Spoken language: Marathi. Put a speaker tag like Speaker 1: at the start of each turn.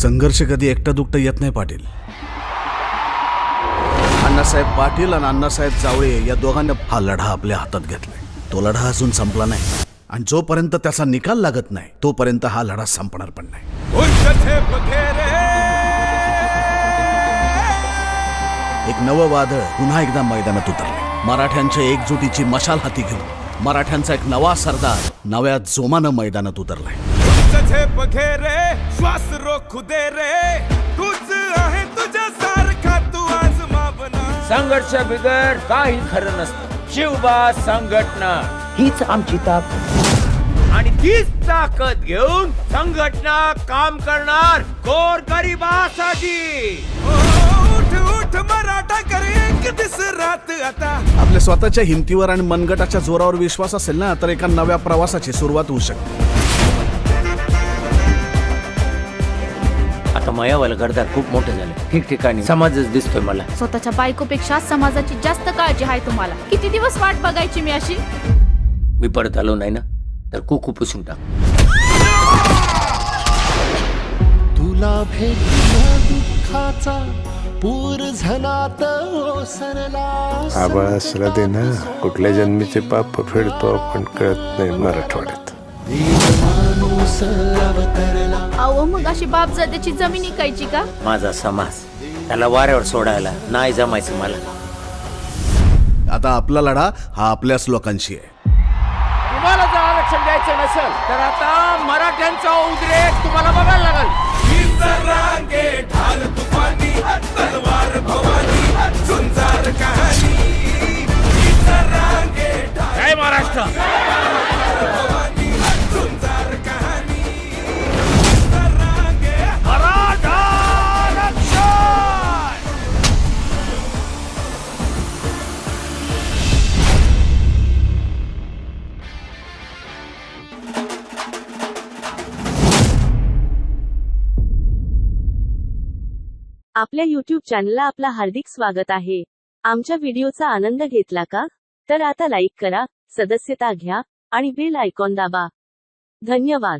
Speaker 1: संघर्ष कधी एकटा दुकटा येत नाही पाटील. अण्णासाहेब पाटील आणि अण्णासाहेब जावळे या दोघांना हा लढा आपल्या हातात घेतलाय. तो लढा अजून संपला नाही आणि जोपर्यंत त्याचा निकाल लागत नाही तोपर्यंत हा लढा संपणार पण नाही. एक नवं वादळ पुन्हा एकदा मैदानात उतरले. मराठ्यांच्या एकजुटीची मशाल हाती घेऊन मराठ्यांचा एक नवा सरदार नव्या जोमानं मैदानात उतरलाय.
Speaker 2: श्वास रोखू दे रे, तूच आहे तुझ्यासारखा तू आजमावना.
Speaker 3: संघर्ष बिगर काही खरं नसतं. शिवबा संघटना हीच आमची ताकद आणि तीच ताकद घेऊन संघटना काम करणार गोरगरिबासाठी.
Speaker 2: उठ उठ मराठा कर एक दिस रात आता.
Speaker 1: आपल्या स्वतःच्या हिमतीवर आणि मनगटाच्या जोरावर विश्वास असेल ना तर एका नव्या प्रवासाची सुरुवात होऊ शकते.
Speaker 3: आता मायावाला घरदार खूप मोठं झालं. ठिकठिकाणी समाजच दिसतोय मला.
Speaker 4: स्वतःच्या बायकोपेक्षा समाजाची जास्त काळजी आहे तुम्हाला. किती दिवस वाट बघायची मी अशी?
Speaker 3: मी परत आलो नाही ना तर कुकू पुसून टाक.
Speaker 5: तुला भेटला दुःखाचा पूर झनात ओसरला.
Speaker 6: आबाळा श्रद्धे ना कुठल्या जन्मीचे पाप फेडतो आपण कळत नाही मराठवाड्यात.
Speaker 5: माणूस अवतरला.
Speaker 4: अहो मग अशी बापजाद्याची जमीन इकायची का?
Speaker 3: माझा समाज त्याला वाऱ्यावर सोडायला नाही जमायचं मला.
Speaker 1: आता आपला लढा हा आपल्याच लोकांशी आहे.
Speaker 3: तुम्हाला जर आरक्षण द्यायचं नसेल तर आता मराठ्यांचा उद्रेक तुम्हाला बघायला लागल.
Speaker 2: रांगे ढाल तुफानी, तलवार भवानी, झुंजार कहाणी.
Speaker 3: जय महाराष्ट्र.
Speaker 2: भवानी, झुंजार कहाणी.
Speaker 3: मराठा रक्षण.
Speaker 7: आपल्या YouTube चॅनलला आपला हार्दिक स्वागत आहे. आमच्या व्हिडिओचा आनंद घेतला का? तर आता लाईक करा, सदस्यता घ्या आणि बेल आयकॉन दाबा. धन्यवाद.